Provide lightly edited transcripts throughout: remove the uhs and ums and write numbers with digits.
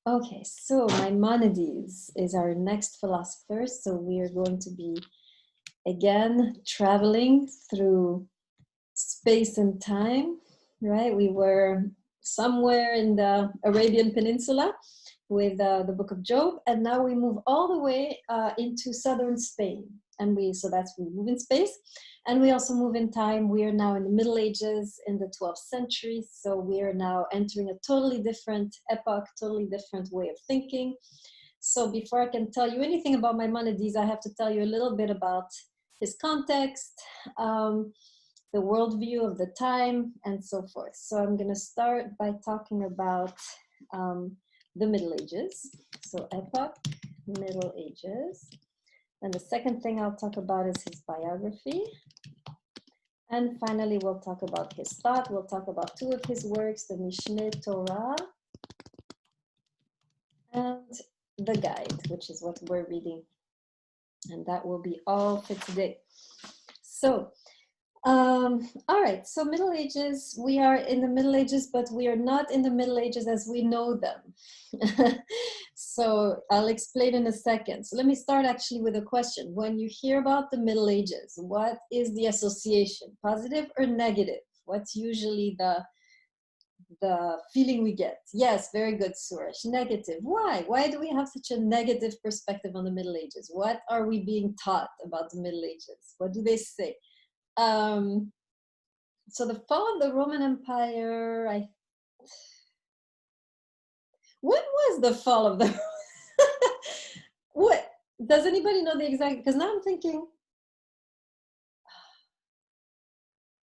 Okay, so Maimonides is our next philosopher. So we are going to be again traveling through space and time, right? We were somewhere in the Arabian Peninsula with the Book of Job, and now we move all the way into southern Spain. And we move in space, and we also move in time. We are now in the Middle Ages in the 12th century, so we are now entering a totally different epoch, totally different way of thinking. So before I can tell you anything about Maimonides, I have to tell you a little bit about his context, the worldview of the time, and so forth. So I'm going to start by talking about the Middle Ages. So epoch, Middle Ages. And the second thing I'll talk about is his biography. And finally, we'll talk about his thought. We'll talk about two of his works, the Mishneh Torah and the Guide, which is what we're reading. And that will be all for today. So, all right, so Middle Ages, we are in the Middle Ages, but we are not in the Middle Ages as we know them. So I'll explain in a second. So let me start actually with a question. When you hear about the Middle Ages, what is the association, positive or negative? What's usually the feeling we get? Yes, very good, Suresh. Negative. Why? Why do we have such a negative perspective on the Middle Ages? What are we being taught about the Middle Ages? What do they say? So the fall of the Roman Empire, when was the fall of the what does anybody know the exact, because now I'm thinking,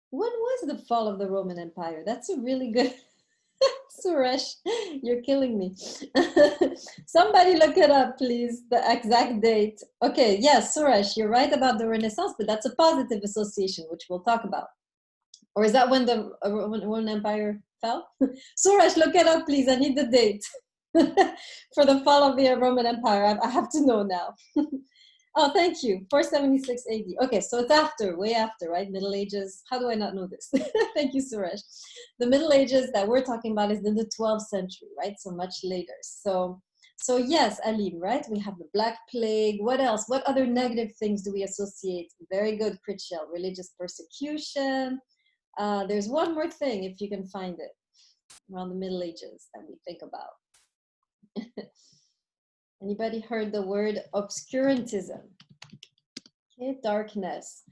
when was the fall of the Roman Empire? That's a really good Suresh, you're killing me. Somebody look it up, please, the exact date. Okay, yes, Suresh, you're right about the Renaissance, but that's a positive association, which we'll talk about. Or is that when the Roman Empire fell? Suresh, look it up, please. I need the date for the fall of the Roman Empire. I have to know now. Oh, thank you. 476 AD. Okay, so it's after, way after, right? Middle Ages. How do I not know this? Thank you, Suresh. The Middle Ages that we're talking about is in the 12th century, right? So much later. So yes, Alim, right? We have the Black Plague. What else? What other negative things do we associate? Very good, Critchell. Religious persecution. There's one more thing, if you can find it, around the Middle Ages that we think about. Anybody heard the word obscurantism? Okay, darkness,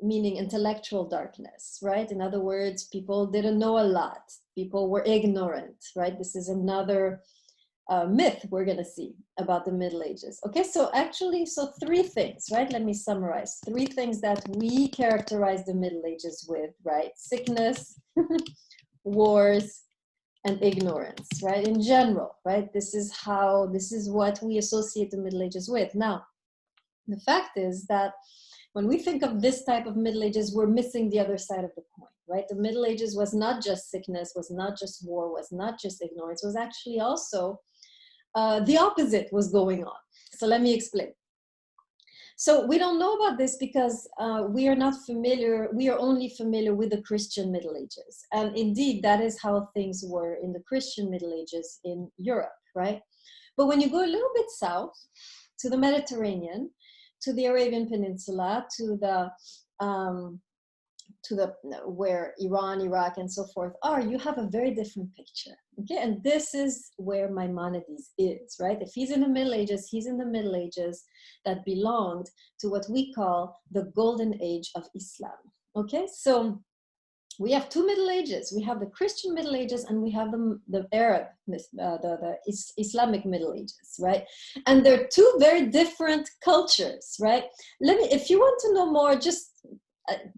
meaning intellectual darkness, right? In other words, people didn't know a lot. People were ignorant, right? This is another myth we're going to see about the Middle Ages. Okay, so three things, right? Let me summarize. Three things that we characterize the Middle Ages with, right? Sickness, wars, and ignorance, right? In general, right? This is what we associate the Middle Ages with. Now, the fact is that when we think of this type of Middle Ages, we're missing the other side of the coin, right? The Middle Ages was not just sickness, was not just war, was not just ignorance, was actually also the opposite was going on. So let me explain. So we don't know about this because we are only familiar with the Christian Middle Ages. And indeed, that is how things were in the Christian Middle Ages in Europe, right? But when you go a little bit south to the Mediterranean, to the Arabian Peninsula, to the where Iran, Iraq, and so forth are, you have a very different picture. Okay, and this is where Maimonides is, right? If he's in the Middle Ages, he's in the Middle Ages that belonged to what we call the Golden Age of Islam. Okay, so we have two Middle Ages. We have the Christian Middle Ages and we have the Arab, the Islamic Middle Ages, right? And they're two very different cultures, right? If you want to know more,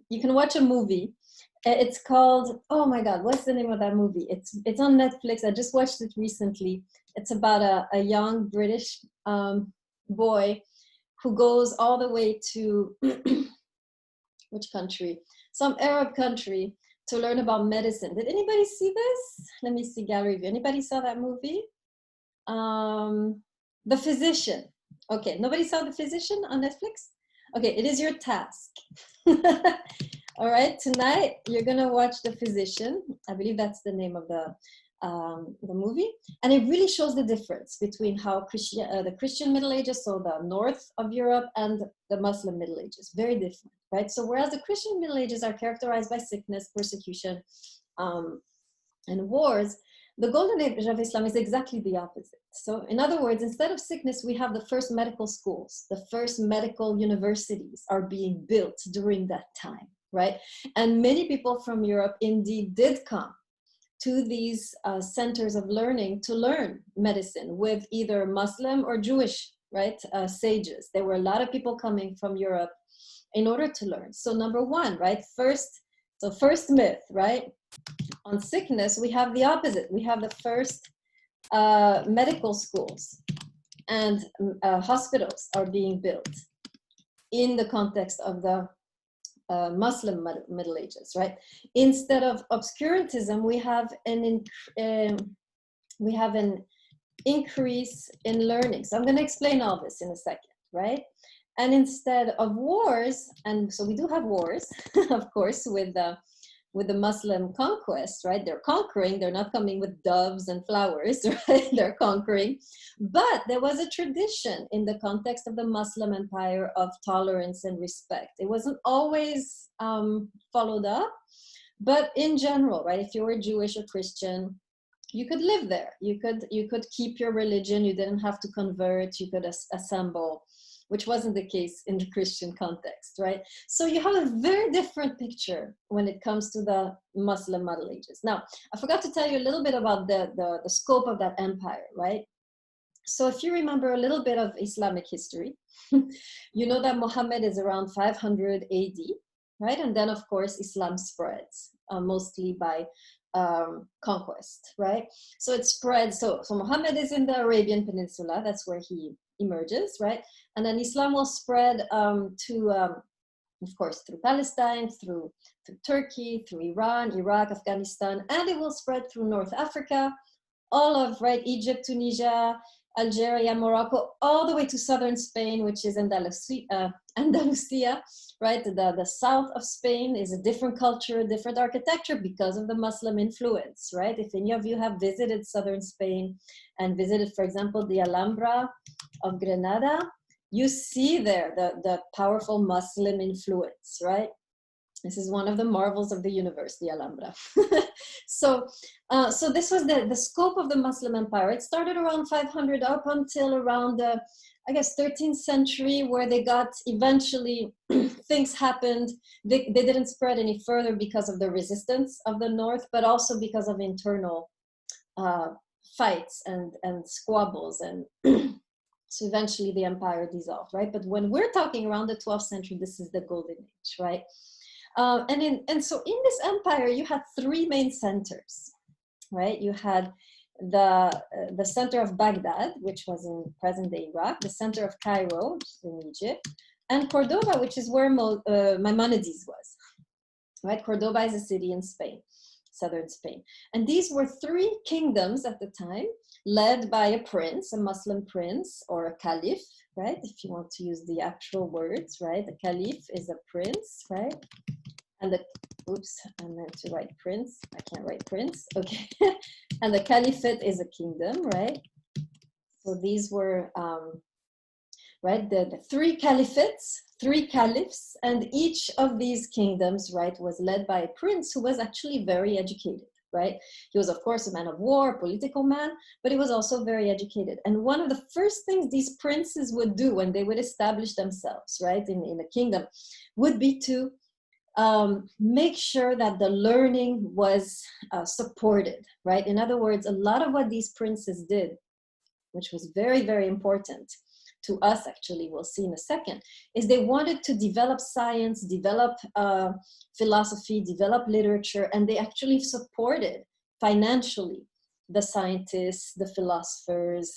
you can watch a movie. It's called, oh my God, what's the name of that movie? It's on Netflix. I just watched it recently. It's about a young British boy who goes all the way to, which country? Some Arab country to learn about medicine. Did anybody see this? Let me see gallery view. Anybody saw that movie? The Physician. Okay, nobody saw The Physician on Netflix? Okay, it is your task. All right, tonight you're gonna watch The Physician. I believe that's the name of the movie, and it really shows the difference between how the Christian Middle Ages, so the north of Europe, and the Muslim Middle Ages, very different, right? So whereas the Christian Middle Ages are characterized by sickness, persecution, and wars, the Golden Age of Islam is exactly the opposite. So in other words, instead of sickness, we have the first medical schools, the first medical universities are being built during that time, right? And many people from Europe indeed did come to these centers of learning to learn medicine with either Muslim or Jewish, right, sages. There were a lot of people coming from Europe in order to learn. So number one, right, first myth, right, on sickness, we have the opposite. We have the first medical schools and hospitals are being built in the context of the Muslim Middle Ages, right? Instead of obscurantism, we have an increase in learning. So I'm going to explain all this in a second, right? And instead of wars, and so we do have wars, of course, with the Muslim conquest, right? They're conquering, they're not coming with doves and flowers, right? They're conquering. But there was a tradition in the context of the Muslim empire of tolerance and respect. It wasn't always followed up, but in general, right? If you were Jewish or Christian, you could live there. You could keep your religion. You didn't have to convert. You could assemble, which wasn't the case in the Christian context, right? So you have a very different picture when it comes to the Muslim Middle Ages. Now, I forgot to tell you a little bit about the scope of that empire, right? So if you remember a little bit of Islamic history, you know that Muhammad is around 500 AD, right? And then, of course, Islam spreads, mostly by conquest, right? So it spreads. So Muhammad is in the Arabian Peninsula. That's where he emerges, right? And then Islam will spread of course, through Palestine, through Turkey, through Iran, Iraq, Afghanistan, and it will spread through North Africa, all of, right, Egypt, Tunisia, Algeria, Morocco, all the way to southern Spain, which is Andalusia, right? The south of Spain is a different culture, different architecture because of the Muslim influence, right? If any of you have visited southern Spain and visited, for example, the Alhambra of Granada, you see there the powerful Muslim influence, right? This is one of the marvels of the universe, the Alhambra. So this was the scope of the Muslim empire. It started around 500 up until around the, I guess, 13th century, where they got eventually, things happened. They didn't spread any further because of the resistance of the north, but also because of internal fights and squabbles. And so eventually the empire dissolved, right? But when we're talking around the 12th century, this is the golden age, right? And so in this empire, you had three main centers, right? You had the center of Baghdad, which was in present-day Iraq, the center of Cairo, which is in Egypt, and Cordoba, which is where Maimonides was, right? Cordoba is a city in Spain, southern Spain. And these were three kingdoms at the time, led by a prince, a Muslim prince, or a caliph, right? If you want to use the actual words, right? The caliph is a prince, right? And oops, I meant to write prince. I can't write prince, okay. And the caliphate is a kingdom, right? So these were, right, the three caliphates, three caliphs, and each of these kingdoms, right, was led by a prince who was actually very educated, right? He was, of course, a man of war, political man, but he was also very educated. And one of the first things these princes would do when they would establish themselves, right, in a kingdom, would be to make sure that the learning was supported, right? In other words, a lot of what these princes did, which was very, very important to us, actually, we'll see in a second, is they wanted to develop science, develop philosophy, develop literature, and they actually supported financially the scientists, the philosophers,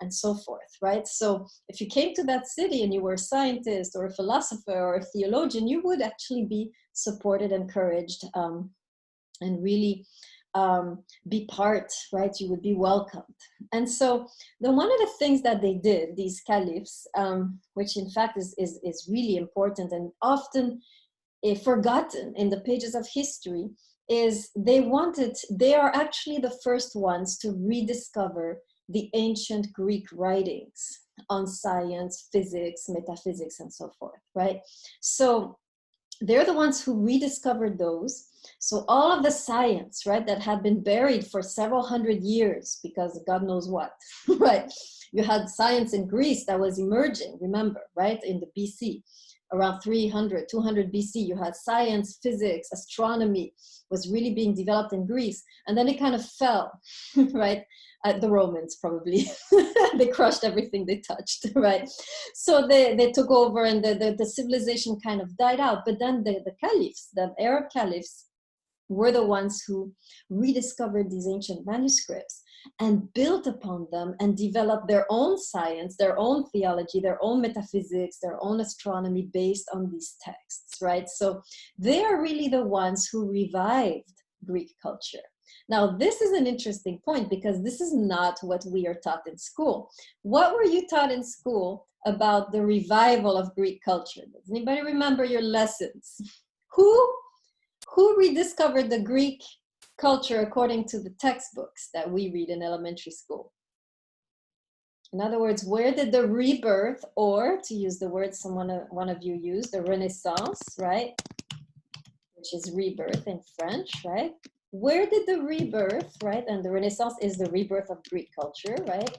and so forth, right? So if you came to that city and you were a scientist or a philosopher or a theologian, you would actually be supported, encouraged, and really be part, right? You would be welcomed. And so one of the things that they did, these caliphs, which in fact is really important and often forgotten in the pages of history, is they are actually the first ones to rediscover the ancient Greek writings on science, physics, metaphysics, and so forth, right? So they're the ones who rediscovered those. So all of the science, right, that had been buried for several hundred years because God knows what, right? You had science in Greece that was emerging, remember, right, in the BC, around 300, 200 BC, you had science, physics, astronomy was really being developed in Greece. And then it kind of fell, right? The Romans probably, they crushed everything they touched, right? So they took over and the civilization kind of died out. But then the caliphs, the Arab caliphs, were the ones who rediscovered these ancient manuscripts and built upon them and developed their own science, their own theology, their own metaphysics, their own astronomy based on these texts, right? So they are really the ones who revived Greek culture. Now, this is an interesting point because this is not what we are taught in school. What were you taught in school about the revival of Greek culture? Does anybody remember your lessons? Who rediscovered the Greek culture according to the textbooks that we read in elementary school? In other words, where did the rebirth, or to use the word one of you used, the Renaissance, right? Which is rebirth in French, right? Where did the rebirth, right? And the Renaissance is the rebirth of Greek culture, right?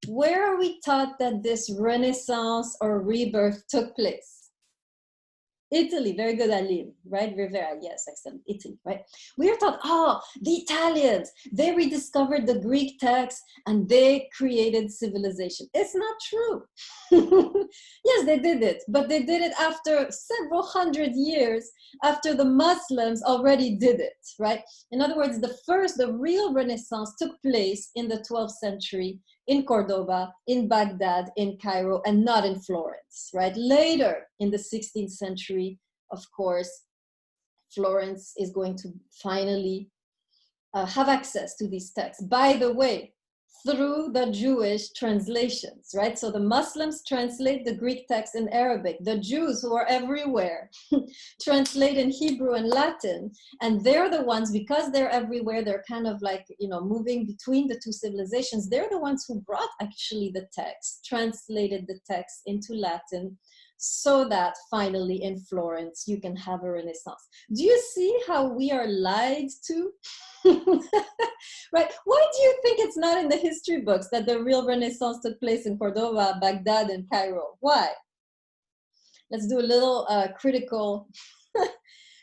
Where are we taught that this Renaissance or rebirth took place? Italy, very good, Aline, right? Rivera, yes, excellent, Italy, right? We are taught, oh, the Italians, they rediscovered the Greek text and they created civilization. It's not true. Yes, they did it, but they did it after several hundred years after the Muslims already did it, right? In other words, the real Renaissance took place in the 12th century in Cordoba, in Baghdad, in Cairo, and not in Florence, right? Later in the 16th century, of course, Florence is going to finally have access to these texts. By the way, through the Jewish translations, right? So the Muslims translate the Greek text in Arabic. The Jews, who are everywhere, translate in Hebrew and Latin. And they're the ones, because they're everywhere, they're kind of like, moving between the two civilizations. They're the ones who brought actually the text, translated the text into Latin, so that finally in Florence, you can have a Renaissance. Do you see how we are lied to? Right? Why do you think it's not in the history books that the real Renaissance took place in Cordoba, Baghdad, and Cairo? Why? Let's do a little critical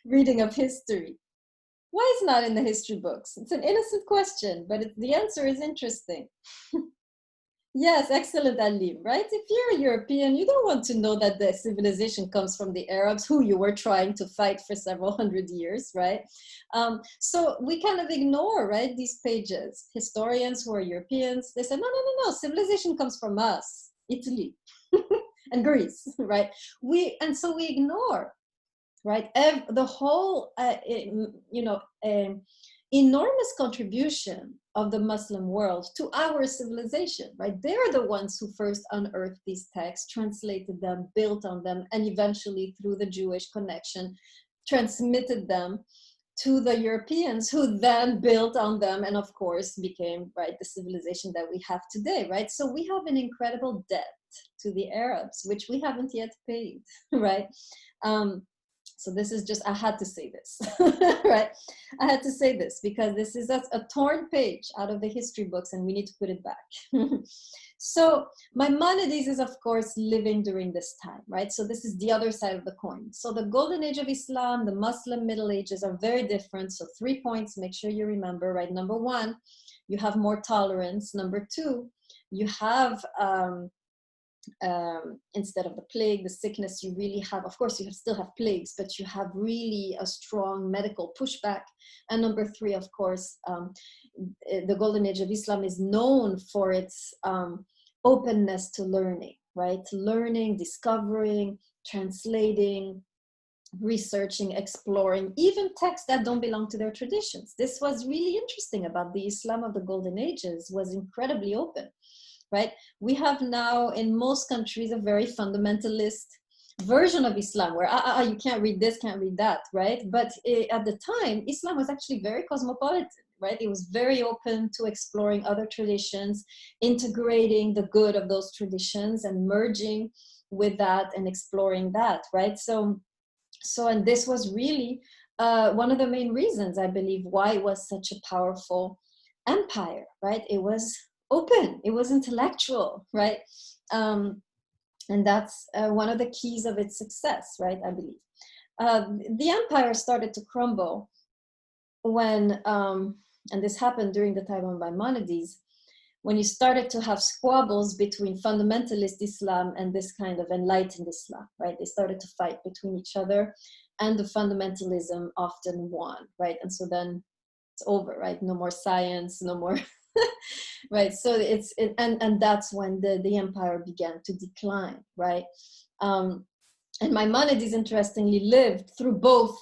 reading of history. Why is it not in the history books? It's an innocent question, but the answer is interesting. Yes, excellent, Alim, right? If you're a European, you don't want to know that the civilization comes from the Arabs, who you were trying to fight for several hundred years, right? So we kind of ignore, right, these pages. Historians who are Europeans, they say, no, civilization comes from us, Italy and Greece, right? And so we ignore, right, the whole, enormous contribution of the Muslim world to our civilization, right? They're the ones who first unearthed these texts, translated them, built on them, and eventually through the Jewish connection, transmitted them to the Europeans, who then built on them and of course became, right, the civilization that we have today, right? So we have an incredible debt to the Arabs, which we haven't yet paid, right? So this is just, I had to say this, right? I had to say this because this is a torn page out of the history books and we need to put it back. So Maimonides is, of course, living during this time, right? So this is the other side of the coin. So the golden age of Islam, the Muslim Middle Ages are very different. So 3 points, make sure you remember, right? Number one, you have more tolerance. Number two, you have, instead of the plague, the sickness, you really have, of course, you still have plagues, but you have really a strong medical pushback. And number three, of course, the golden age of Islam is known for its openness to learning, right? Learning, discovering, translating, researching, exploring, even texts that don't belong to their traditions. This was really interesting about the Islam of the golden ages, was incredibly open. Right? We have now in most countries a very fundamentalist version of Islam where you can't read this, can't read that, right? But at the time, Islam was actually very cosmopolitan, right? It was very open to exploring other traditions, integrating the good of those traditions and merging with that and exploring that, right? So and this was really one of the main reasons, I believe, why it was such a powerful empire, right? It was open, it was intellectual, right? And that's one of the keys of its success, right? I believe. The empire started to crumble when, and this happened during the time of Maimonides, when you started to have squabbles between fundamentalist Islam and this kind of enlightened Islam, right? They started to fight between each other, and the fundamentalism often won, right? And so then it's over, right? No more science, no more, right? So and that's when the empire began to decline, right? And Maimonides, interestingly, lived through both,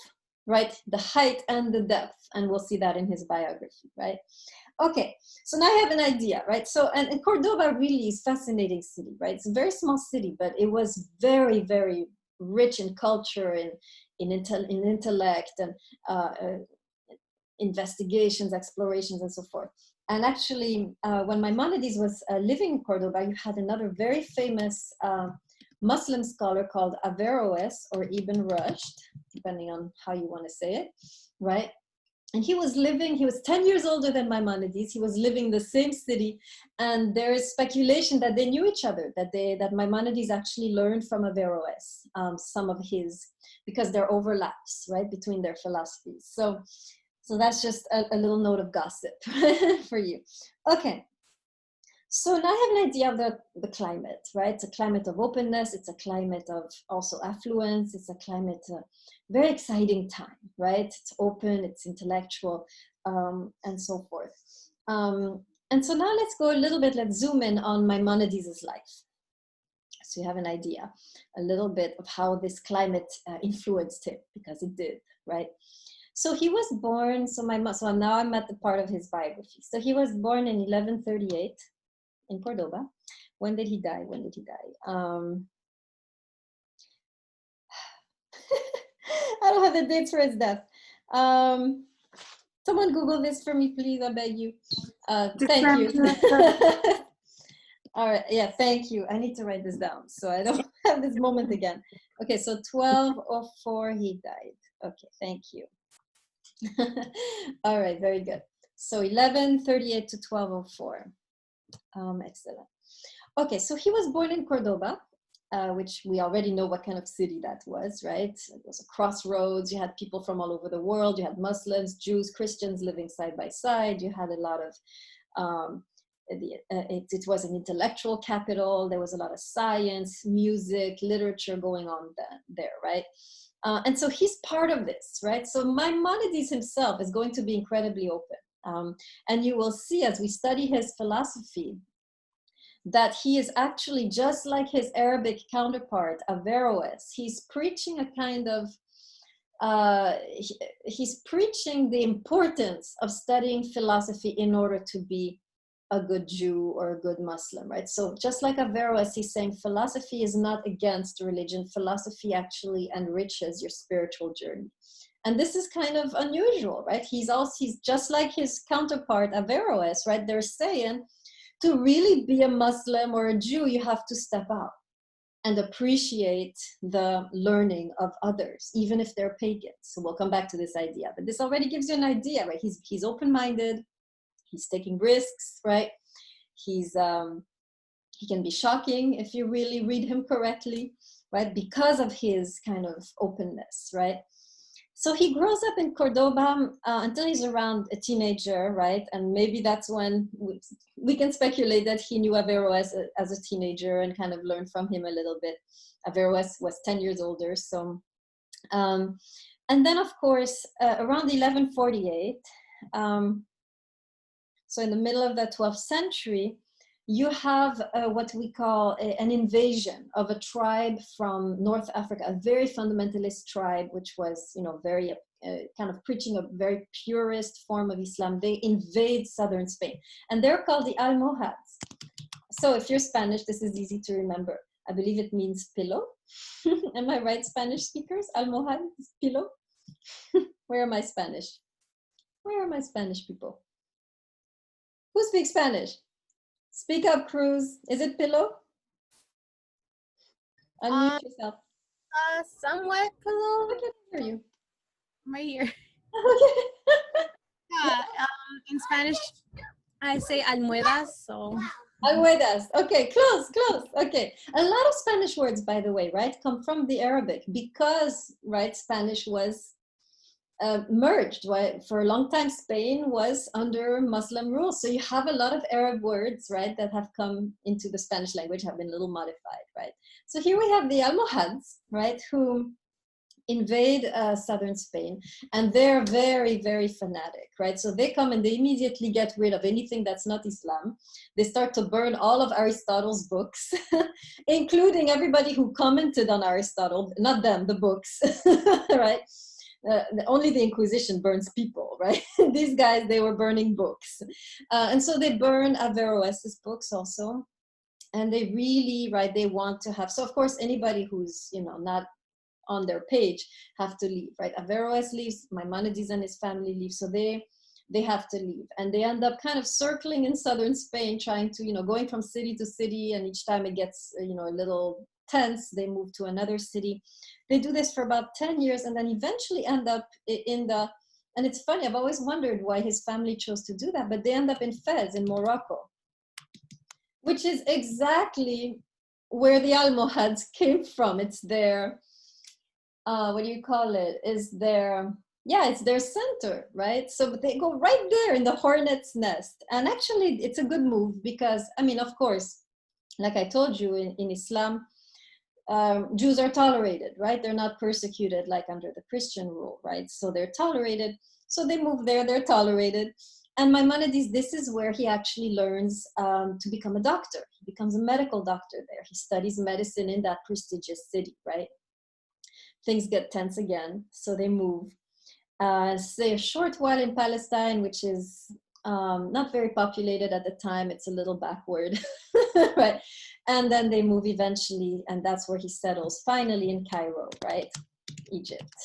right? The height and the depth, and we'll see that in his biography, right? Okay, so now I have an idea, right? So, and Cordoba really is a fascinating city, right? It's a very small city, but it was very, very rich in culture and in intellect and investigations, explorations, and so forth. And actually, when Maimonides was living in Cordoba, you had another very famous Muslim scholar called Averroes or Ibn Rushd, depending on how you want to say it, right? And he was 10 years older than Maimonides. He was living in the same city. And there is speculation that they knew each other, that Maimonides actually learned from Averroes, some of his, because there are overlaps, right, between their philosophies. So that's just a little note of gossip for you. Okay. So now I have an idea of the climate, right? It's a climate of openness. It's a climate of also affluence. It's a climate, very exciting time, right? It's open, it's intellectual, and so forth. And so now let's zoom in on Maimonides' life. So you have an idea a little bit of how this climate influenced him, because it did, right? So he was born, so now I'm at the part of his biography. So he was born in 1138 in Cordoba. When did he die? I don't have the dates for his death. Someone Google this for me, please, I beg you. Thank you. All right, yeah, thank you. I need to write this down so I don't have this moment again. Okay, so 1204 he died. Okay, thank you. All right, very good. So 1138 to 1204. Excellent. Okay, so he was born in Cordoba, which we already know what kind of city that was, right? It was a crossroads. You had people from all over the world. You had Muslims, Jews, Christians living side by side. You had a lot of, it was an intellectual capital. There was a lot of science, music, literature going on there, right? And so he's part of this, right? So Maimonides himself is going to be incredibly open. And you will see as we study his philosophy that he is actually just like his Arabic counterpart, Averroes. He's preaching a kind of, he's preaching the importance of studying philosophy in order to be a good Jew or a good Muslim, right? So just like Averroes, he's saying philosophy is not against religion. Philosophy actually enriches your spiritual journey. And this is kind of unusual, right? He's just like his counterpart, Averroes, right? They're saying to really be a Muslim or a Jew, you have to step out and appreciate the learning of others, even if they're pagans. So we'll come back to this idea, but this already gives you an idea, right? He's open-minded. He's taking risks, right? He can be shocking if you really read him correctly, right? Because of his kind of openness, right? So he grows up in Cordoba until he's around a teenager, right? And maybe that's when we can speculate that he knew Averroes as a teenager and kind of learned from him a little bit. Averroes was 10 years older. So, and then of course, around 1148, so in the middle of the 12th century, you have what we call an invasion of a tribe from North Africa, a very fundamentalist tribe, which was, very kind of preaching a very purist form of Islam. They invade southern Spain, and they're called the Almohads. So if you're Spanish, this is easy to remember. I believe it means pillow, Am I right, Spanish speakers? Almohad, pillow? Where are my Spanish? Where are my Spanish people? Who speaks Spanish? Speak up, Cruz. Is it pillow? Unmute yourself. Somewhat pillow. I can hear you. Right here. Okay. Yeah, in Spanish, I say almohadas, so. Almohadas. Okay, close, close. Okay. A lot of Spanish words, by the way, right, come from the Arabic because, right, Spanish was merged, right? For a long time, Spain was under Muslim rule. So you have a lot of Arab words, right, that have come into the Spanish language, have been a little modified, right? So here we have the Almohads, right, who invade southern Spain, and they're very, very fanatic, right? So they come and they immediately get rid of anything that's not Islam. They start to burn all of Aristotle's books, including everybody who commented on Aristotle, not them, the books, right? Only the Inquisition burns people, right? These guys, they were burning books. And so they burn Averroes's books also. And they really, right, they want to have, so of course, anybody who's, you know, not on their page have to leave, right? Averroes leaves, Maimonides and his family leave, so they have to leave, and they end up kind of circling in southern Spain, trying to, you know, going from city to city, and each time it gets, you know, a little tense, they move to another city. They do this for about 10 years, and then eventually end up in the, and it's funny, I've always wondered why his family chose to do that, but they end up in Fez in Morocco, which is exactly where the Almohads came from. It's their what do you call it, is their, yeah, it's their center, right? So they go right there in the hornet's nest. And actually it's a good move because, I mean, of course, like I told you, in Islam, Jews are tolerated, right? They're not persecuted like under the Christian rule, right? So they're tolerated. So they move there, they're tolerated. And Maimonides, this is where he actually learns to become a doctor. He becomes a medical doctor there. He studies medicine in that prestigious city, right? Things get tense again, so they move. Stay a short while in Palestine, which is not very populated at the time. It's a little backward, right? And then they move eventually, and that's where he settles finally in Cairo, right? Egypt.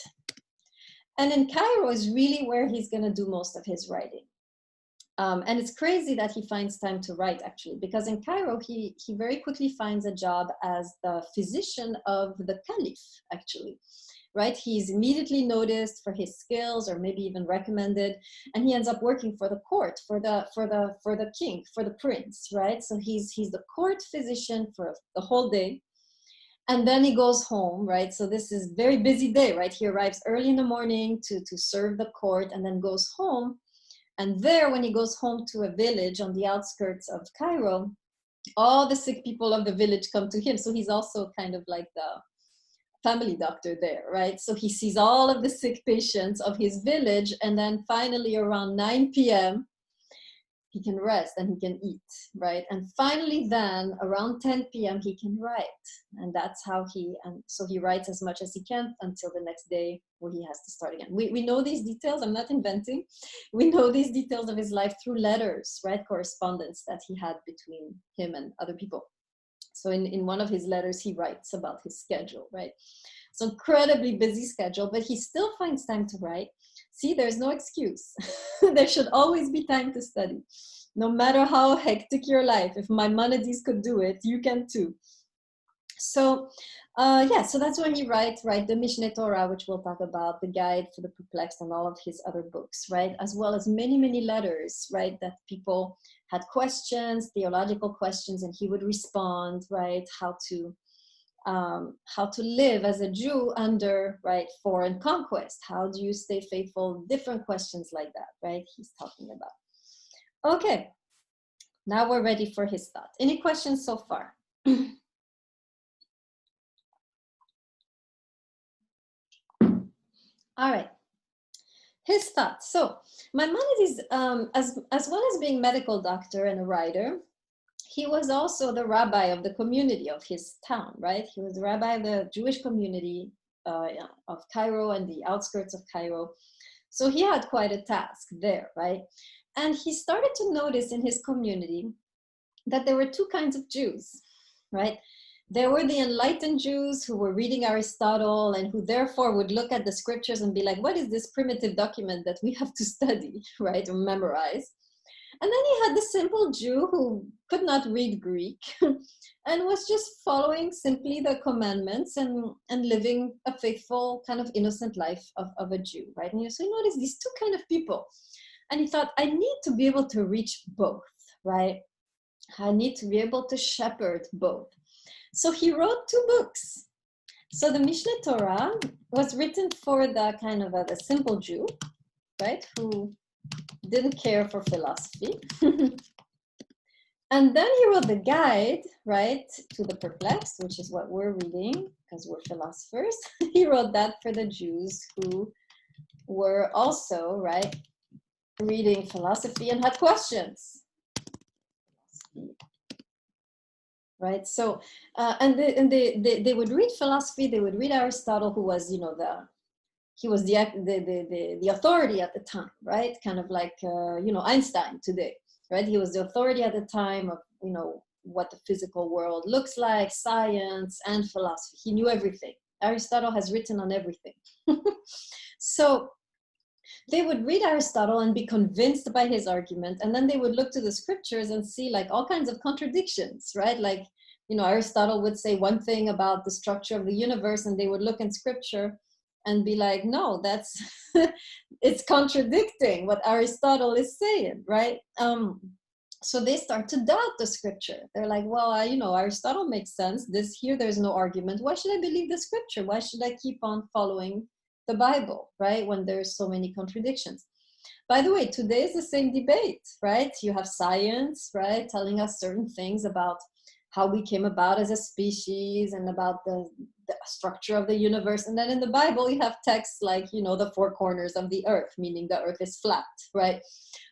And in Cairo is really where he's going to do most of his writing. And it's crazy that he finds time to write, actually, because in Cairo, he very quickly finds a job as the physician of the caliph, actually, right? He's immediately noticed for his skills, or maybe even recommended, and he ends up working for the court, for the king, for the prince, right? So he's the court physician for the whole day. And then he goes home, right? So this is very busy day, right? He arrives early in the morning to serve the court, and then goes home. And there, when he goes home to a village on the outskirts of Cairo, all the sick people of the village come to him. So he's also kind of like the family doctor there, right? So he sees all of the sick patients of his village. And then finally around 9 p.m., he can rest and he can eat, right? And finally then around 10 p.m. he can write. And that's how and so he writes as much as he can until the next day where he has to start again. We know these details, I'm not inventing. We know these details of his life through letters, right? Correspondence that he had between him and other people. So in one of his letters, he writes about his schedule, right? So incredibly busy schedule, but he still finds time to write. See, there's no excuse. There should always be time to study. No matter how hectic your life, if Maimonides could do it, you can too. So yeah, so that's when he writes, right, the Mishneh Torah, which we'll talk about, the Guide for the Perplexed, and all of his other books, right, as well as many, many letters, right, that people had questions, theological questions, and he would respond, right, how to live as a Jew under, right, foreign conquest. How do you stay faithful? Different questions like that, right, he's talking about. Okay, now we're ready for his thought. Any questions so far? All right, his thoughts. So Maimonides, as well as being medical doctor and a writer, he was also the rabbi of the community of his town, right? He was the rabbi of the Jewish community of Cairo and the outskirts of Cairo. So he had quite a task there, right? And he started to notice in his community that there were two kinds of Jews, right? there were the enlightened Jews who were reading Aristotle and who therefore would look at the scriptures and be like, what is this primitive document that we have to study, right, or memorize? And then you had the simple Jew who could not read Greek and was just following simply the commandments and living a faithful, kind of innocent life of a Jew, right? And so you notice these two kind of people. And he thought, I need to be able to reach both, right? I need to be able to shepherd both. So he wrote two books. So the Mishneh Torah was written for the kind of the simple Jew, right, who didn't care for philosophy. And then he wrote the guide, right, to the perplexed, which is what we're reading because we're philosophers. He wrote that for the Jews who were also, right, reading philosophy and had questions. Right, so they would read philosophy. They would read Aristotle, who was, he was the authority at the time, right? Kind of like Einstein today, right? He was the authority at the time of what the physical world looks like, science and philosophy. He knew everything. Aristotle has written on everything. So they would read Aristotle and be convinced by his argument, and then they would look to the scriptures and see like all kinds of contradictions, right? Like, Aristotle would say one thing about the structure of the universe, and they would look in scripture and be like, no, that's it's contradicting what Aristotle is saying, right? So they start to doubt the scripture. They're like, well, Aristotle makes sense. There's no argument. Why should I believe the scripture? Why should I keep on following the Bible, right, when there's so many contradictions? By the way, today is the same debate, right? You have science, right, telling us certain things about how we came about as a species and about the structure of the universe. And then in the Bible, you have texts like, the four corners of the earth, meaning the earth is flat, right?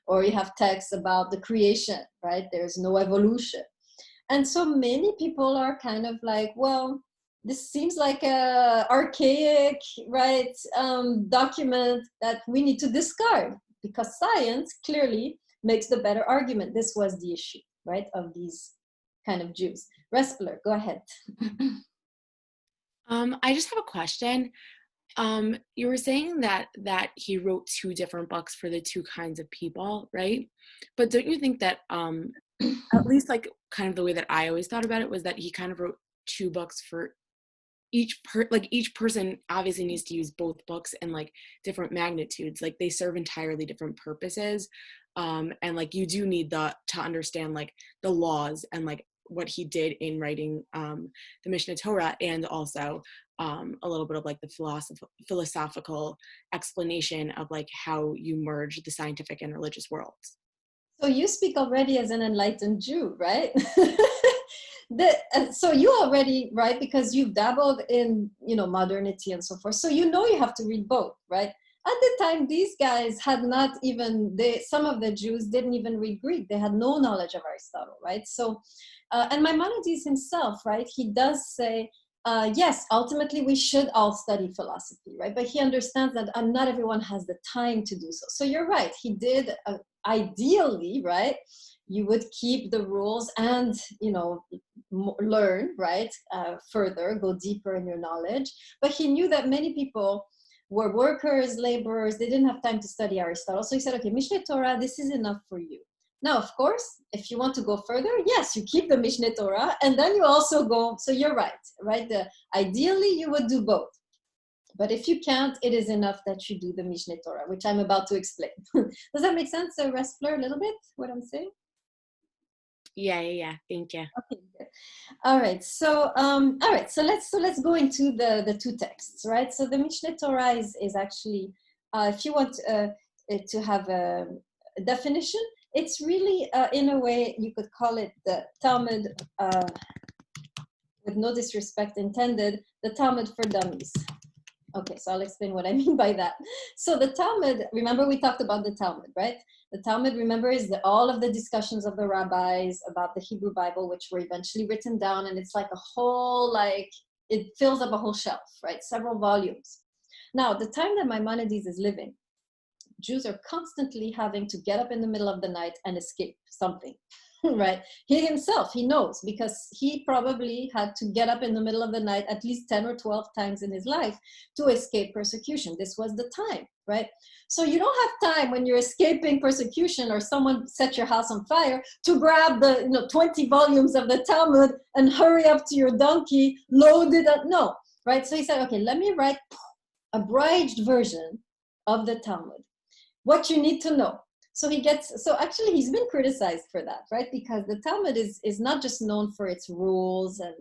Or you have texts about the creation, right? There's no evolution. And so many people are kind of like, well, this seems like a archaic, right, document that we need to discard because science clearly makes the better argument. This was the issue, right, of these kind of Jews. Respler, go ahead. I just have a question. You were saying that he wrote two different books for the two kinds of people, right? But don't you think that at least like kind of the way that I always thought about it was that he kind of wrote two books for each person obviously needs to use both books in like different magnitudes, like they serve entirely different purposes, and like you do need to understand like the laws and like what he did in writing the Mishneh Torah, and also a little bit of like the philosophical explanation of like how you merge the scientific and religious worlds. So you speak already as an enlightened Jew, right? So you already, right, because you've dabbled in, modernity and so forth. So you have to read both, right? At the time, these guys had not even, some of the Jews didn't even read Greek. They had no knowledge of Aristotle, right? So, and Maimonides himself, right, he does say, yes, ultimately we should all study philosophy, right? But he understands that not everyone has the time to do so. So you're right, he did, ideally, right, you would keep the rules and, learn, right, further, go deeper in your knowledge. But he knew that many people were workers, laborers, they didn't have time to study Aristotle. So he said, okay, Mishneh Torah, this is enough for you. Now, of course, if you want to go further, yes, you keep the Mishneh Torah, and then you also go, so you're right? Ideally, you would do both. But if you can't, it is enough that you do the Mishneh Torah, which I'm about to explain. Does that make sense, Respler, a little bit, what I'm saying? Yeah. Thank you. Okay, good. All right. So, let's go into the two texts, right? So the Mishneh Torah is actually, if you want to have a definition, it's really, in a way, you could call it the Talmud, with no disrespect intended, the Talmud for dummies. Okay, so I'll explain what I mean by that. So the Talmud, remember we talked about the Talmud, right? The Talmud, remember, is all of the discussions of the rabbis about the Hebrew Bible, which were eventually written down, and it's like a whole, it fills up a whole shelf, right? Several volumes. Now, the time that Maimonides is living, Jews are constantly having to get up in the middle of the night and escape something. right? He himself, he knows, because he probably had to get up in the middle of the night at least 10 or 12 times in his life to escape persecution. This was the time, right? So you don't have time when you're escaping persecution or someone set your house on fire to grab the 20 volumes of the Talmud and hurry up to your donkey, load it up. No, right? So he said, okay, let me write a abridged version of the Talmud. What you need to know. So actually he's been criticized for that, right? Because the Talmud is not just known for its rules and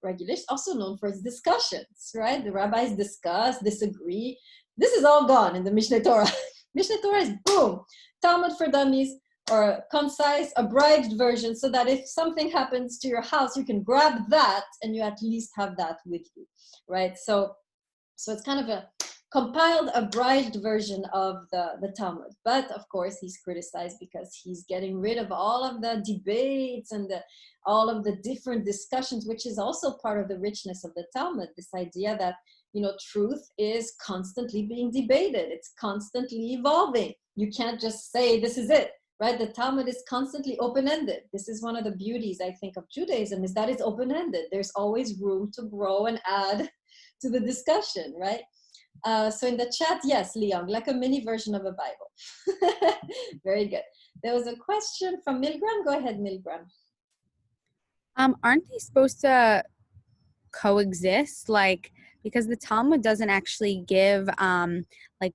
regulations, also known for its discussions, right? The rabbis discuss, disagree. This is all gone in the Mishneh Torah. Mishneh Torah is boom, Talmud for dummies, or a concise, abridged version, so that if something happens to your house, you can grab that and you at least have that with you, right? So it's kind of a compiled, abridged version of the Talmud. But of course, he's criticized because he's getting rid of all of the debates and all of the different discussions, which is also part of the richness of the Talmud, this idea that truth is constantly being debated. It's constantly evolving. You can't just say, this is it, right? The Talmud is constantly open-ended. This is one of the beauties, I think, of Judaism, is that it's open-ended. There's always room to grow and add to the discussion, right? So in the chat, yes, Leon, like a mini version of a Bible. Very good. There was a question from Milgram. Go ahead, Milgram. Aren't they supposed to coexist? Because the Talmud doesn't actually give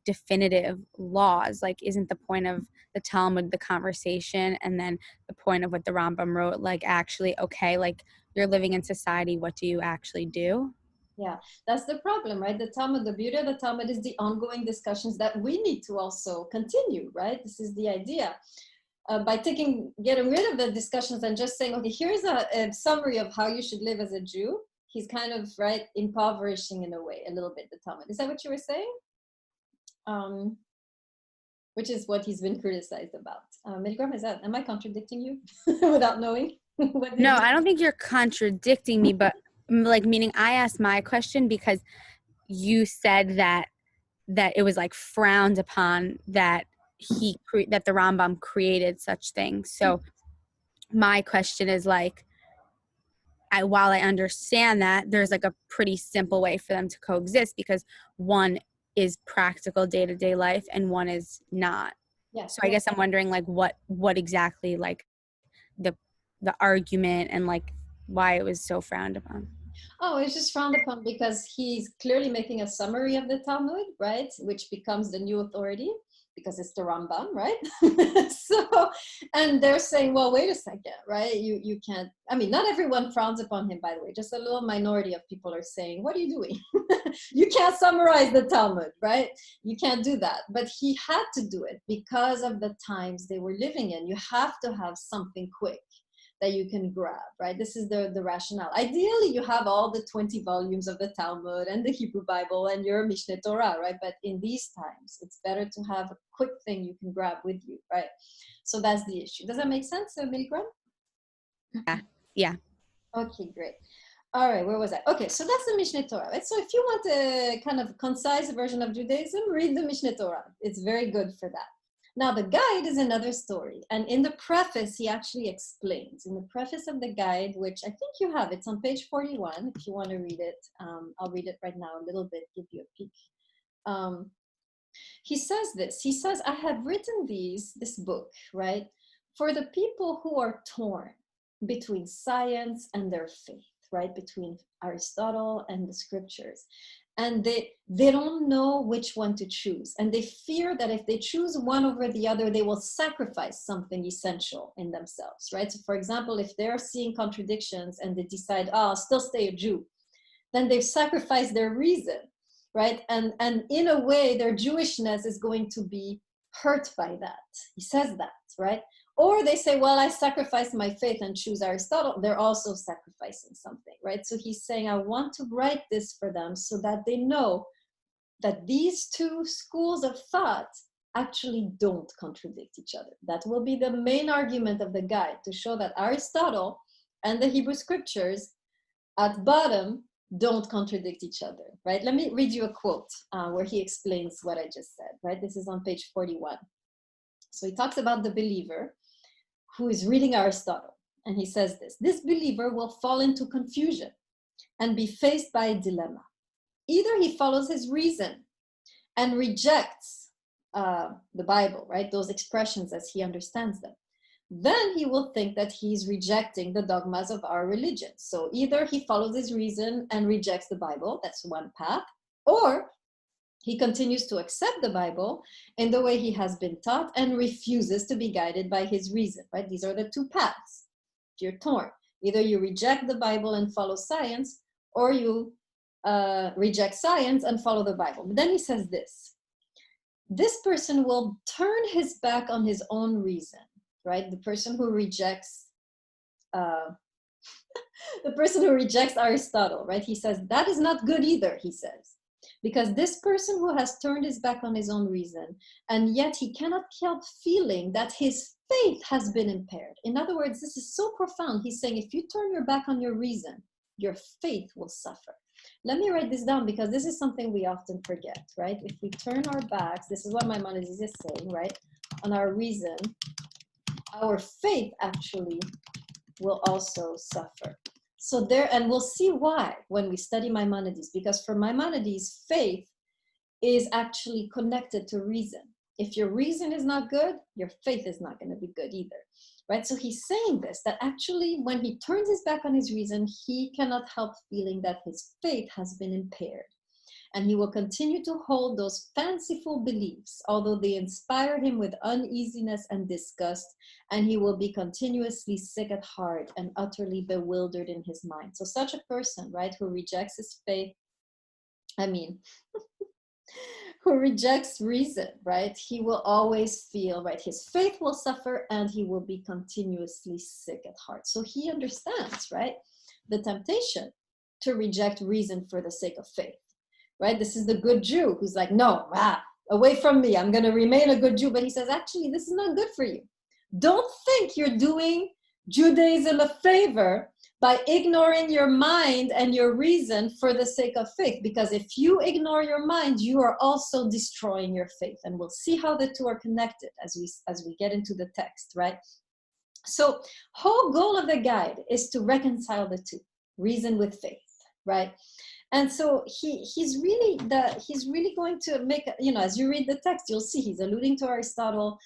definitive laws. Isn't the point of the Talmud the conversation, and then the point of what the Rambam wrote, actually, okay, you're living in society, what do you actually do? Yeah, that's the problem, right? The Talmud, the beauty of the Talmud is the ongoing discussions that we need to also continue, right? This is the idea. By getting rid of the discussions and just saying, okay, here's a summary of how you should live as a Jew, he's kind of, right, impoverishing in a way, a little bit, the Talmud. Is that what you were saying? Which is what he's been criticized about. Milgram, am I contradicting you without knowing? No, I don't think you're contradicting me, but meaning I asked my question because you said that it was frowned upon that that the Rambam created such things. So my question is while I understand that, there's a pretty simple way for them to coexist, because one is practical day-to-day life and one is not. Yeah. So I guess I'm wondering what exactly the argument and why it was so frowned upon. Oh, it's just frowned upon because he's clearly making a summary of the Talmud, right? Which becomes the new authority because it's the Rambam, right? So, and they're saying, well, wait a second, right? You can't, not everyone frowns upon him, by the way. Just a little minority of people are saying, what are you doing? You can't summarize the Talmud, right? You can't do that. But he had to do it because of the times they were living in. You have to have something quick that you can grab, right? This is the rationale. Ideally, you have all the 20 volumes of the Talmud and the Hebrew Bible and your Mishneh Torah, right? But in these times, it's better to have a quick thing you can grab with you, right? So that's the issue. Does that make sense, Milgram? Yeah. Okay, great. All right, where was I? Okay, so that's the Mishneh Torah, right? So if you want a kind of concise version of Judaism, read the Mishneh Torah. It's very good for that. Now, the guide is another story. And in the preface, he actually explains. In the preface of the guide, which I think you have, it's on page 41, if you want to read it. I'll read it right now a little bit, give you a peek. He says this. He says, I have written this book, right, for the people who are torn between science and their faith, right, between Aristotle and the scriptures. And they don't know which one to choose. And they fear that if they choose one over the other, they will sacrifice something essential in themselves, right? So for example, if they're seeing contradictions and they decide, oh, I'll still stay a Jew, then they've sacrificed their reason, right? And in a way, their Jewishness is going to be hurt by that. He says that, right? Or they say, well, I sacrifice my faith and choose Aristotle. They're also sacrificing something, right? So he's saying, I want to write this for them so that they know that these two schools of thought actually don't contradict each other. That will be the main argument of the guide, to show that Aristotle and the Hebrew scriptures at bottom don't contradict each other, right? Let me read you a quote where he explains what I just said, right? This is on page 41. So he talks about the believer who is reading Aristotle. And he says this believer will fall into confusion and be faced by a dilemma. Either he follows his reason and rejects the Bible, right? Those expressions as he understands them. Then he will think that he's rejecting the dogmas of our religion. So either he follows his reason and rejects the Bible, that's one path, or he continues to accept the Bible in the way he has been taught and refuses to be guided by his reason, right? These are the two paths. If you're torn, either you reject the Bible and follow science, or you reject science and follow the Bible. But then he says this person will turn his back on his own reason, right? The person who rejects Aristotle, right? He says that is not good either, he says. Because this person who has turned his back on his own reason, and yet he cannot help feeling that his faith has been impaired. In other words, this is so profound. He's saying, if you turn your back on your reason, your faith will suffer. Let me write this down because this is something we often forget, right? If we turn our backs, this is what Maimonides is saying, right? On our reason, our faith actually will also suffer. So there, and we'll see why when we study Maimonides, because for Maimonides, faith is actually connected to reason. If your reason is not good, your faith is not going to be good either, right? So he's saying this, that actually when he turns his back on his reason, he cannot help feeling that his faith has been impaired. And he will continue to hold those fanciful beliefs, although they inspire him with uneasiness and disgust, and he will be continuously sick at heart and utterly bewildered in his mind. So such a person, right, who rejects his faith, who rejects reason, right, he will always feel, right, his faith will suffer and he will be continuously sick at heart. So he understands, right, the temptation to reject reason for the sake of faith. Right? This is the good Jew who's like, no, away from me. I'm going to remain a good Jew. But he says, actually, this is not good for you. Don't think you're doing Judaism a favor by ignoring your mind and your reason for the sake of faith. Because if you ignore your mind, you are also destroying your faith. And we'll see how the two are connected as we get into the text, right? So whole goal of the guide is to reconcile the two, reason with faith, right? And so he's really going to make, as you read the text, you'll see he's alluding to Aristotle,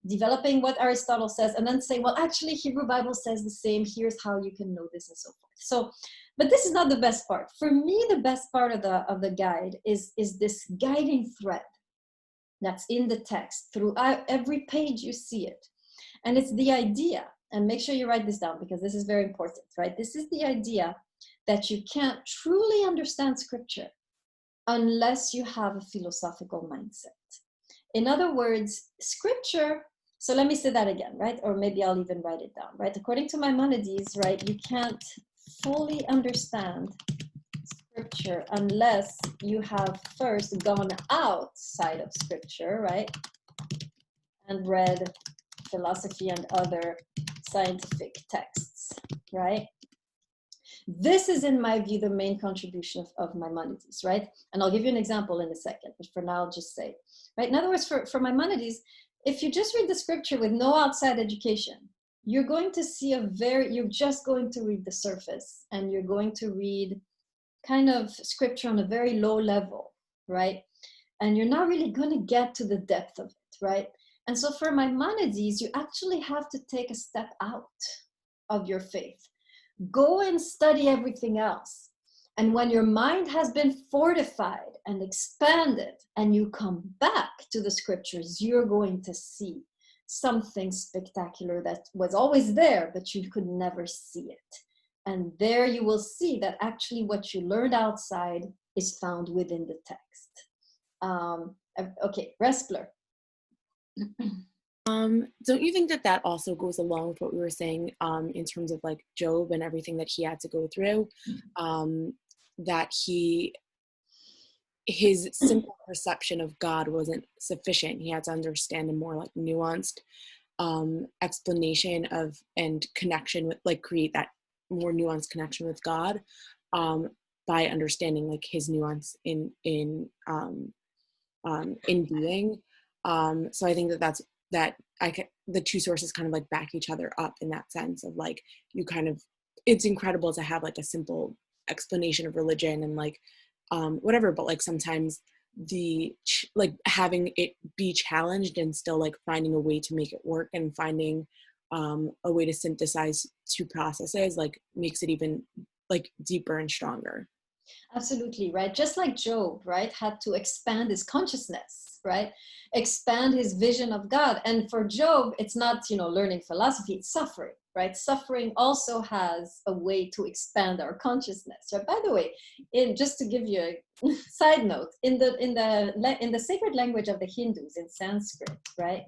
developing what Aristotle says, and then saying, well, actually, Hebrew Bible says the same. Here's how you can know this and so forth. So, but this is not the best part. For me, the best part of the guide is this guiding thread that's in the text. Throughout every page, you see it. And it's the idea, and make sure you write this down because this is very important, right? This is the idea that you can't truly understand scripture unless you have a philosophical mindset. In other words, scripture, so let me say that again, right? Or maybe I'll even write it down, right? According to Maimonides, right, you can't fully understand scripture unless you have first gone outside of scripture, right? And read philosophy and other scientific texts, right? This is, in my view, the main contribution of Maimonides, right? And I'll give you an example in a second, but for now, I'll just say, right? In other words, for Maimonides, if you just read the scripture with no outside education, you're going to see you're just going to read the surface, and you're going to read kind of scripture on a very low level, right? And you're not really going to get to the depth of it, right? And so for Maimonides, you actually have to take a step out of your faith. Go and study everything else. And when your mind has been fortified and expanded and you come back to the scriptures, you're going to see something spectacular that was always there, but you could never see it. And there you will see that actually what you learned outside is found within the text. Okay, Respler. Don't you think that also goes along with what we were saying in terms of like Job and everything that he had to go through, that his simple perception of God wasn't sufficient. He had to understand a more like nuanced explanation of and connection with, like, create that more nuanced connection with God by understanding like his nuance in being. So I think that's that the two sources kind of like back each other up in that sense of like, you kind of, it's incredible to have like a simple explanation of religion and like whatever, but like sometimes like having it be challenged and still like finding a way to make it work and finding a way to synthesize two processes like makes it even like deeper and stronger. Absolutely, right? Just like Job, right, had to expand his consciousness, right? Expand his vision of God. And for Job, it's not, learning philosophy, it's suffering, right? Suffering also has a way to expand our consciousness, right? By the way, just to give you a side note, in the sacred language of the Hindus, in Sanskrit, right?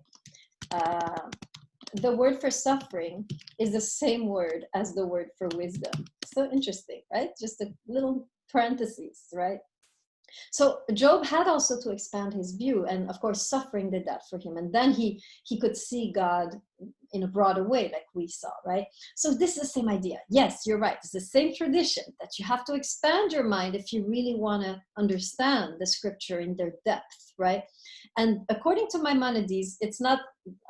The word for suffering is the same word as the word for wisdom. So interesting, right? Just a little parentheses, right? So Job had also to expand his view, and of course suffering did that for him, and then he could see God in a broader way, like we saw, right? So this is the same idea. Yes, you're right, it's the same tradition that you have to expand your mind if you really want to understand the scripture in their depth, right? And according to Maimonides, it's not,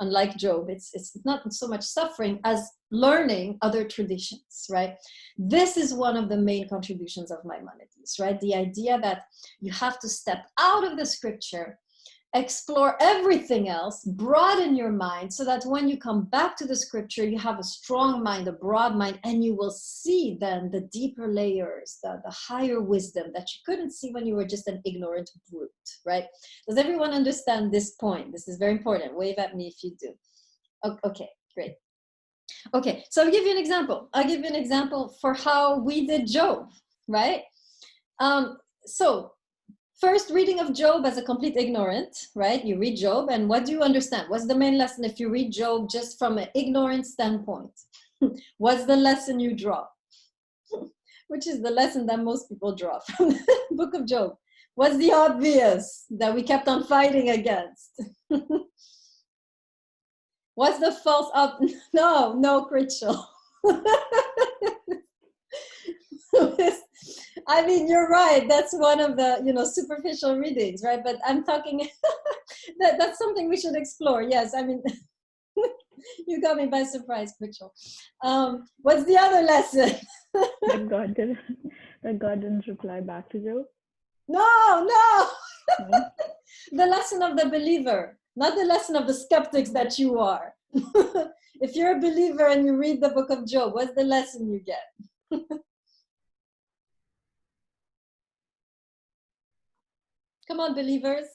unlike Job, it's not so much suffering as learning other traditions, right? This is one of the main contributions of Maimonides, right? The idea that you have to step out of the scripture, explore everything else, broaden your mind so that when you come back to the scripture, you have a strong mind, a broad mind, and you will see then the deeper layers, the higher wisdom that you couldn't see when you were just an ignorant brute, right? Does everyone understand this point? This is very important. Wave at me if you do. Okay, great. Okay, so I'll give you an example. I'll give you an example for how we did Job, right? So first reading of Job as a complete ignorant, right? You read Job and what do you understand? What's the main lesson if you read Job just from an ignorant standpoint? What's the lesson you draw? Which is the lesson that most people draw from the book of Job. What's the obvious that we kept on fighting against? What's the false up? No, Critchell. I mean, you're right. That's one of the, superficial readings, right? But I'm talking, that's something we should explore. Yes, I mean, you got me by surprise, Critchell. What's the other lesson? that God didn't reply back to Job? No. The lesson of the believer, not the lesson of the skeptics that you are. If you're a believer and you read the book of Job, what's the lesson you get? Come on, believers.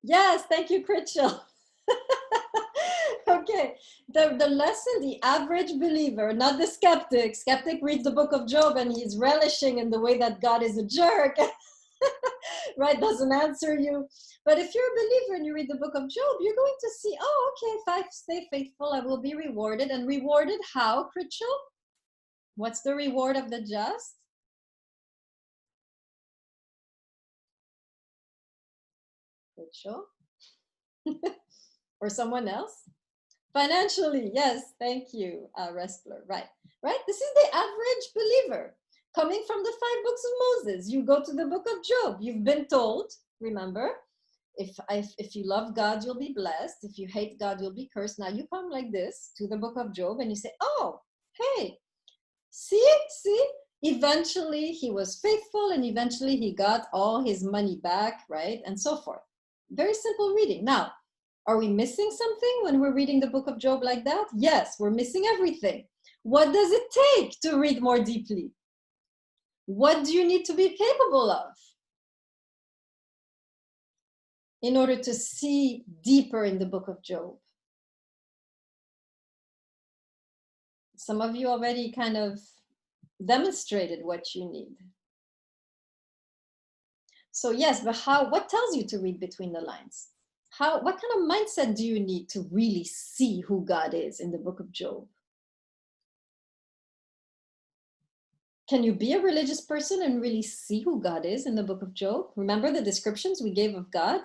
Yes, thank you, Critchell. Okay, the lesson, the average believer, not the skeptic. Skeptic reads the book of Job and he's relishing in the way that God is a jerk, right? Doesn't answer you. But if you're a believer and you read the book of Job, you're going to see, oh, okay, if I stay faithful, I will be rewarded. And rewarded how, Critchell? What's the reward of the just? Critchell? Or someone else? Financially, yes, thank you, Wrestler. Right. This is the average believer coming from the 5 books of Moses. You go to the book of Job. You've been told, remember, if you love God, you'll be blessed. If you hate God, you'll be cursed. Now you come like this to the book of Job and you say, oh, hey, see, eventually he was faithful and eventually he got all his money back, right? And so forth. Very simple reading. Now, are we missing something when we're reading the book of Job like that? Yes, we're missing everything. What does it take to read more deeply? What do you need to be capable of in order to see deeper in the book of Job? Some of you already kind of demonstrated what you need. So yes, but what tells you to read between the lines? What kind of mindset do you need to really see who God is in the book of Job? Can you be a religious person and really see who God is in the book of Job? Remember the descriptions we gave of God?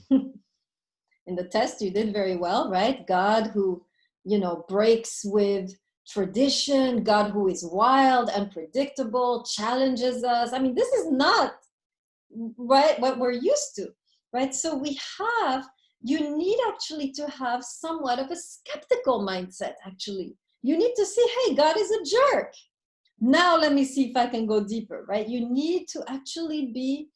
In the test, you did very well, right? God who, breaks with tradition, God who is wild, unpredictable, challenges us. I mean, this is not, right, what we're used to, right? So we have you need actually to have somewhat of a skeptical mindset, actually. You need to see, hey, God is a jerk. Now let me see if I can go deeper, right? You need to actually be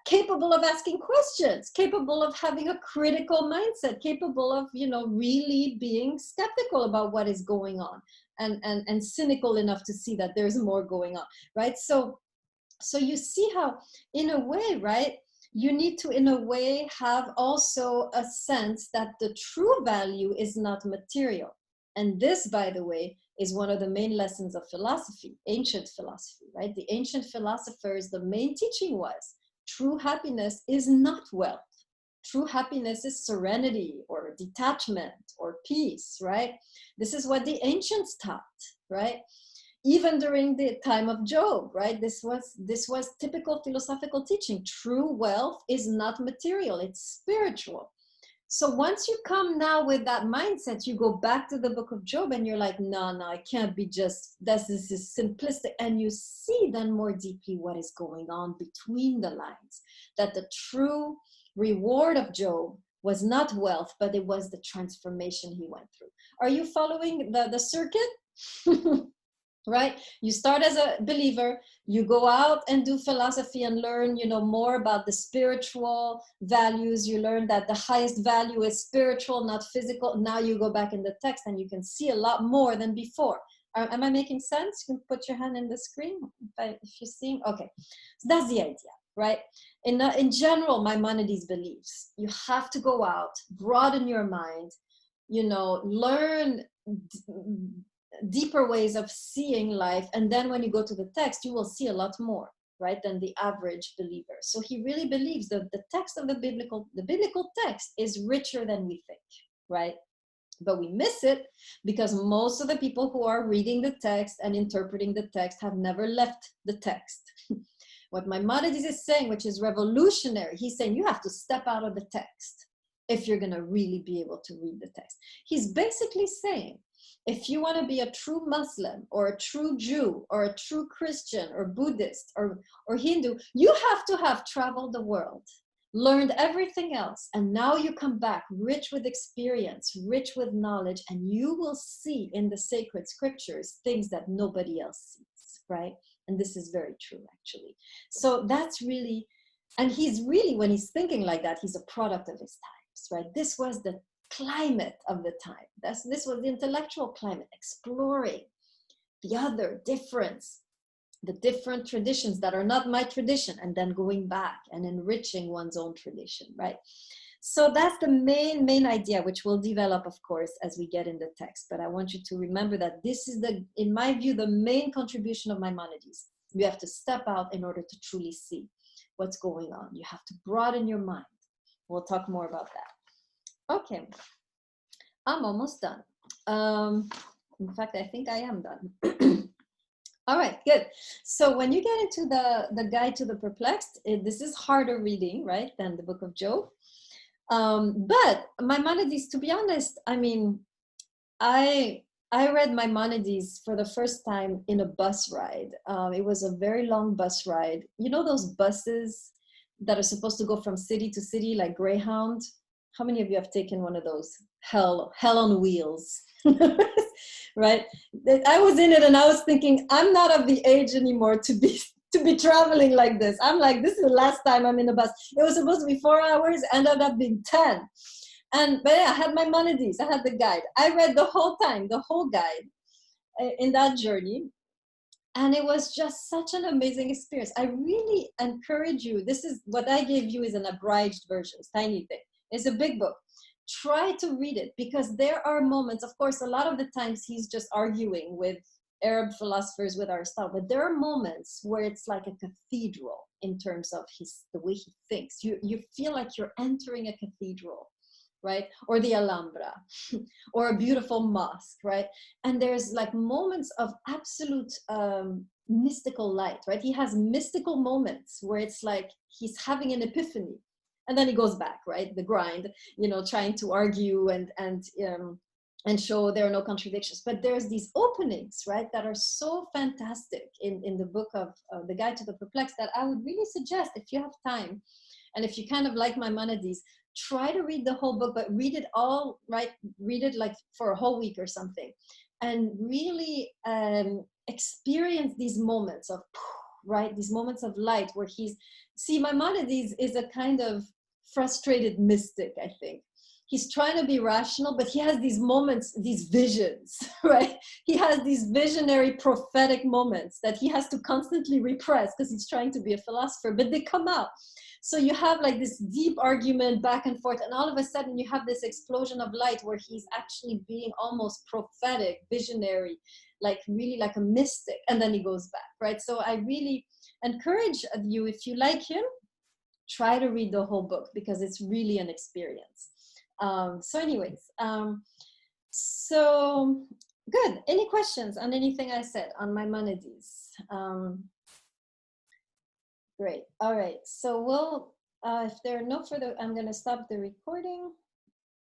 capable of asking questions, capable of having a critical mindset, capable of, really being skeptical about what is going on, and cynical enough to see that there's more going on, right? So you see how, in a way, right, you need to, in a way, have also a sense that the true value is not material. And this, by the way, is one of the main lessons of philosophy, ancient philosophy, right? The ancient philosophers, the main teaching was, true happiness is not wealth. True happiness is serenity or detachment or peace, right? This is what the ancients taught, right? Even during the time of Job, right? This was typical philosophical teaching. True wealth is not material, it's spiritual. So once you come now with that mindset, you go back to the book of Job and you're like, no, it can't be just, this is simplistic. And you see then more deeply what is going on between the lines, that the true reward of Job was not wealth, but it was the transformation he went through. Are you following the circuit? Right? You start as a believer, you go out and do philosophy and learn, more about the spiritual values. You learn that the highest value is spiritual, not physical. Now you go back in the text and you can see a lot more than before. Am I making sense? You can put your hand in the screen if you're seeing. Okay, so that's the idea, right? In general, Maimonides believes you have to go out, broaden your mind, learn deeper ways of seeing life, and then when you go to the text, you will see a lot more, right, than the average believer. So he really believes that the text of the biblical text is richer than we think, right? But we miss it because most of the people who are reading the text and interpreting the text have never left the text. What Maimonides is saying, which is revolutionary, he's saying you have to step out of the text if you're going to really be able to read the text. He's basically saying, if you want to be a true Muslim or a true Jew or a true Christian or Buddhist or Hindu, you have to have traveled the world, learned everything else, and now you come back rich with experience, rich with knowledge, and you will see in the sacred scriptures things that nobody else sees, right? And this is very true, actually. So that's really, and he's really, when he's thinking like that, he's a product of his times, right? This was the climate of the time. This was the intellectual climate, exploring the other difference, the different traditions that are not my tradition, and then going back and enriching one's own tradition, right? So that's the main idea, which will develop, of course, as we get in the text. But I want you to remember that this is, in my view, the main contribution of Maimonides. You have to step out in order to truly see what's going on. You have to broaden your mind. We'll talk more about that. Okay, I'm almost done. In fact, I think I am done. All right, good. So when you get into the Guide to the Perplexed, this is harder reading, right, than the book of Job. But Maimonides, to be honest, I mean, I read Maimonides for the first time in a bus ride. It was a very long bus ride. You know those buses that are supposed to go from city to city, like Greyhound? How many of you have taken one of those? Hell on wheels, right? I was in it and I was thinking, I'm not of the age anymore to be traveling like this. I'm like, this is the last time I'm in a bus. It was supposed to be 4 hours, ended up being 10. But yeah, I had Maimonides, I had the guide. I read the whole guide in that journey. And it was just such an amazing experience. I really encourage you. This is what I gave you is an abridged version, it's a tiny thing. It's a big book. Try to read it, because there are moments, of course, a lot of the times he's just arguing with Arab philosophers, with Aristotle, but there are moments where it's like a cathedral in terms of the way he thinks. You feel like you're entering a cathedral, right? Or the Alhambra, or a beautiful mosque, right? And there's like moments of absolute mystical light, right? He has mystical moments where it's like he's having an epiphany. And then he goes back, right? The grind, trying to argue and show there are no contradictions. But there's these openings, right, that are so fantastic in the book of The Guide to the Perplexed, that I would really suggest, if you have time, and if you kind of like Maimonides, try to read the whole book, but read it all, right? Read it like for a whole week or something, and really experience these moments of, right, these moments of light where Maimonides is a kind of frustrated mystic, I think. He's trying to be rational, but he has these moments, these visions, right? He has these visionary prophetic moments that he has to constantly repress because he's trying to be a philosopher, but they come out. So you have like this deep argument back and forth, and all of a sudden you have this explosion of light where he's actually being almost prophetic, visionary, like really like a mystic, and then he goes back, right? So I really encourage you, if you like him, try to read the whole book because it's really an experience. So good. Any questions on anything I said on Maimonides? Great. All right. So if there are no further, I'm going to stop the recording.